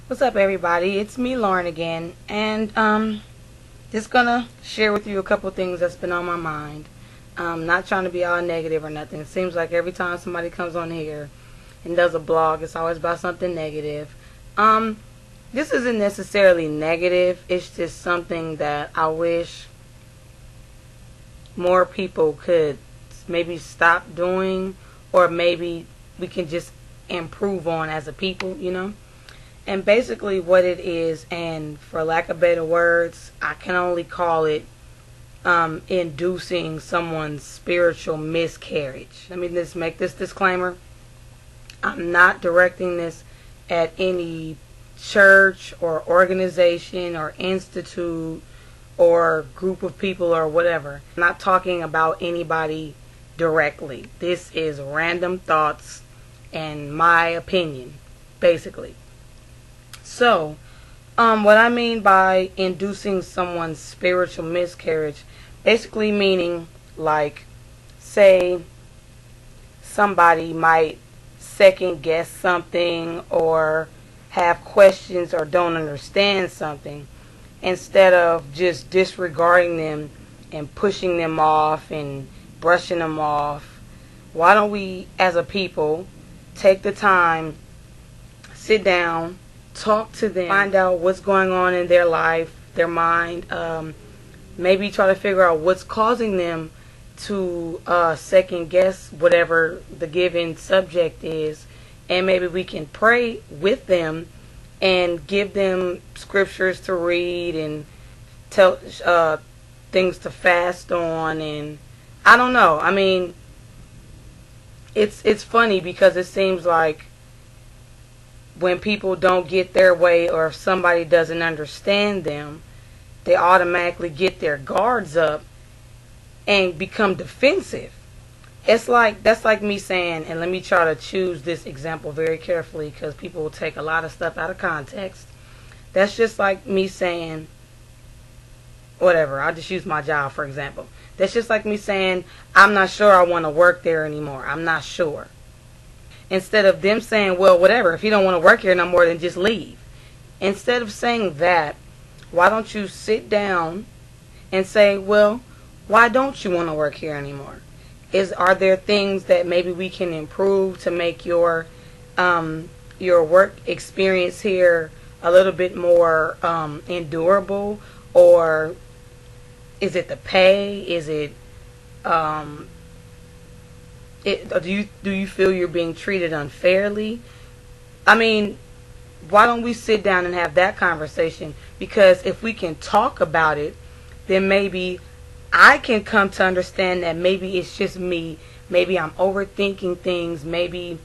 What's up, everybody? It's me, Lauren, again, and just gonna share with you a couple things that's been on my mind. Not trying to be all negative or nothing. It seems like every time somebody comes on here and does a blog, it's always about something negative. This isn't necessarily negative. It's just something that I wish more people could maybe stop doing, or maybe we can just improve on as a people, you know? And basically what it is, and for lack of better words, I can only call it inducing someone's spiritual miscarriage. Let me just make this disclaimer. I'm not directing this at any church or organization or institute or group of people or whatever. I'm not talking about anybody directly. This is random thoughts and my opinion, basically. So, what I mean by inducing someone's spiritual miscarriage, basically meaning, like, say somebody might second guess something or have questions or don't understand something, instead of just disregarding them and pushing them off and brushing them off. Why don't we, as a people, take the time, sit down, talk to them, find out what's going on in their life, their mind, maybe try to figure out what's causing them to second guess whatever the given subject is, and maybe we can pray with them and give them scriptures to read and tell things to fast on. And I don't know, I mean, it's funny because it seems like when people don't get their way, or if somebody doesn't understand them, they automatically get their guards up and become defensive. That's like me saying, and let me try to choose this example very carefully because people will take a lot of stuff out of context. That's just like me saying, whatever, I'll just use my job for example. That's just like me saying, I'm not sure I want to work there anymore. I'm not sure. Instead of them saying, well, whatever, if you don't want to work here no more, then just leave. Instead of saying that, why don't you sit down and say, well, why don't you want to work here anymore? Are there things that maybe we can improve to make your work experience here a little bit more endurable? Or is it the pay? Is it do you feel you're being treated unfairly? I mean, why don't we sit down and have that conversation? Because if we can talk about it, then maybe I can come to understand that maybe it's just me. Maybe I'm overthinking things. Maybe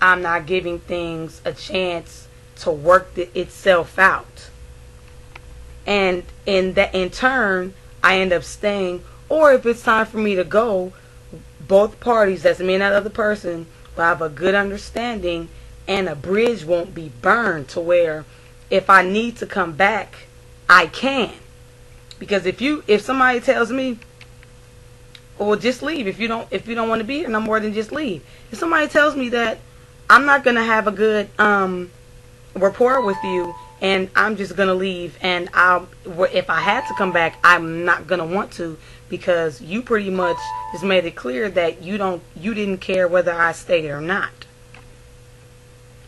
I'm not giving things a chance to work itself out. And in turn, I end up staying. Or if it's time for me to go, both parties, that's me and that other person, will have a good understanding, and a bridge won't be burned to where if I need to come back, I can. Because if somebody tells me, well, just leave, if you don't want to be here no more, then just leave. If somebody tells me that I'm not gonna have a good rapport with you, and I'm just gonna leave, and if I had to come back, I'm not gonna want to, because you pretty much just made it clear that you didn't care whether I stayed or not.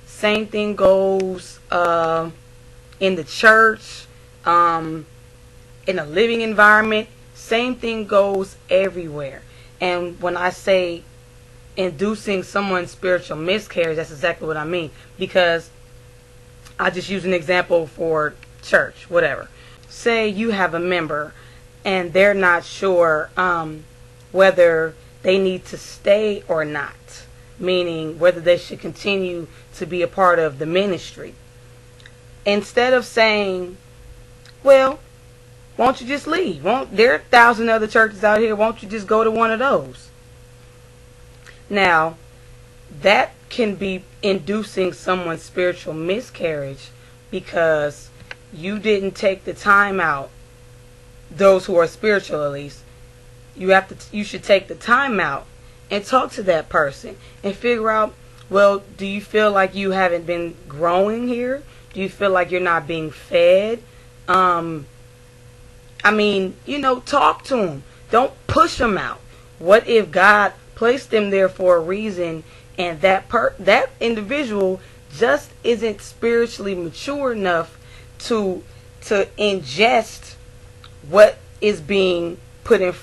Same thing goes in the church, in a living environment. Same thing goes everywhere. And when I say inducing someone's spiritual miscarriage, that's exactly what I mean. Because I just use an example for church, whatever. Say you have a member and they're not sure whether they need to stay or not, meaning whether they should continue to be a part of the ministry. Instead of saying, well, won't you just leave? There are 1,000 other churches out here. Won't you just go to one of those? Now, that can be inducing someone's spiritual miscarriage because you didn't take the time out. Those who are spiritual, at least, you should take the time out and talk to that person and figure out, well, do you feel like you haven't been growing here? Do you feel like you're not being fed? Talk to them. Don't push them out. What if God placed them there for a reason, and that individual just isn't spiritually mature enough to ingest what is being put in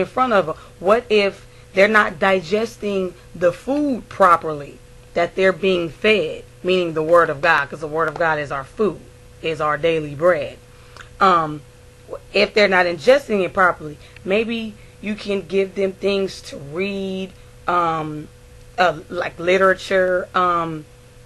front of them? What if they're not digesting the food properly that they're being fed, meaning the Word of God, because the Word of God is our food, is our daily bread. If they're not ingesting it properly, maybe you can give them things to read, like literature.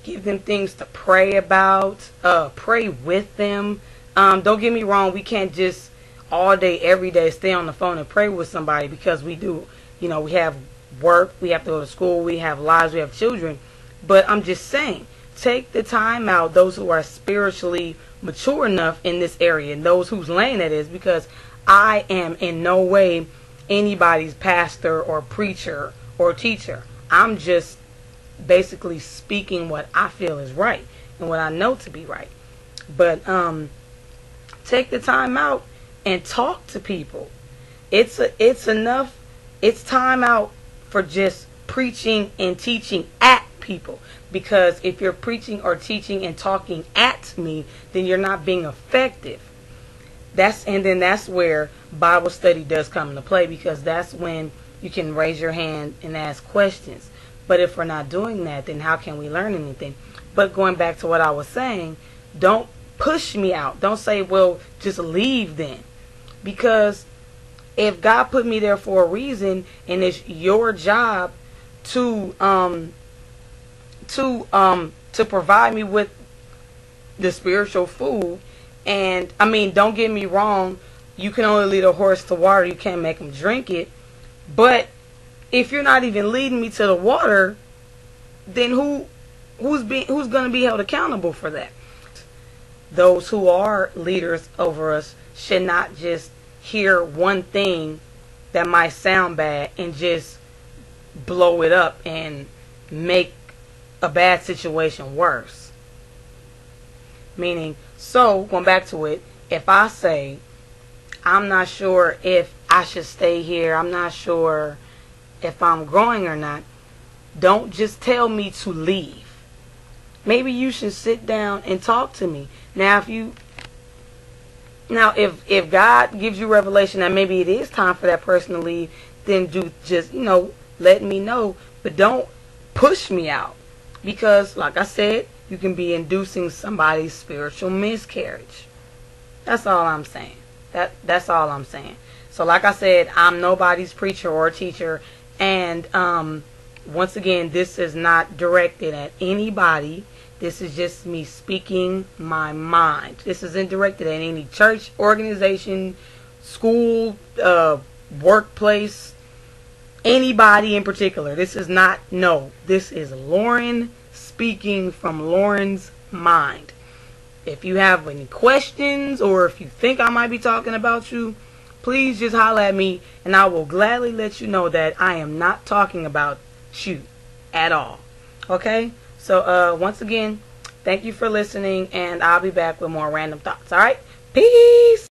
Give them things to pray about. Pray with them. Don't get me wrong, we can't just all day, every day stay on the phone and pray with somebody, because we do. We have work, we have to go to school, we have lives, we have children. But I'm just saying, take the time out, those who are spiritually mature enough in this area, and those whose lane it is, because I am in no way anybody's pastor or preacher or teacher. I'm just basically speaking what I feel is right and what I know to be right. But take the time out and talk to people. It's enough. It's time out for just preaching and teaching at people. Because if you're preaching or teaching and talking at me, then you're not being effective. Then that's where Bible study does come into play, because that's when you can raise your hand and ask questions. But if we're not doing that, then how can we learn anything? But going back to what I was saying, don't push me out. Don't say, well, just leave then. Because if God put me there for a reason, and it's your job to provide me with the spiritual food, and don't get me wrong, you can only lead a horse to water, you can't make him drink it. But if you're not even leading me to the water, then who's going to be held accountable for that? Those who are leaders over us should not just hear one thing that might sound bad and just blow it up and make a bad situation worse. Meaning, so going back to it, if I say, I'm not sure if I should stay here, I'm not sure if I'm growing or not, don't just tell me to leave. Maybe you should sit down and talk to me. Now, if God gives you revelation that maybe it is time for that person to leave, then let me know. But don't push me out. Because, like I said, you can be inducing somebody's spiritual miscarriage. That's all I'm saying. That's all I'm saying. So, like I said, I'm nobody's preacher or teacher. And once again, this is not directed at anybody. This is just me speaking my mind. This isn't directed at any church, organization, school, workplace, anybody in particular. This is not, no. This is Lauren speaking from Lauren's mind. If you have any questions, or if you think I might be talking about you, please just holler at me, and I will gladly let you know that I am not talking about you at all. Okay? So, once again, thank you for listening, and I'll be back with more random thoughts. Alright? Peace!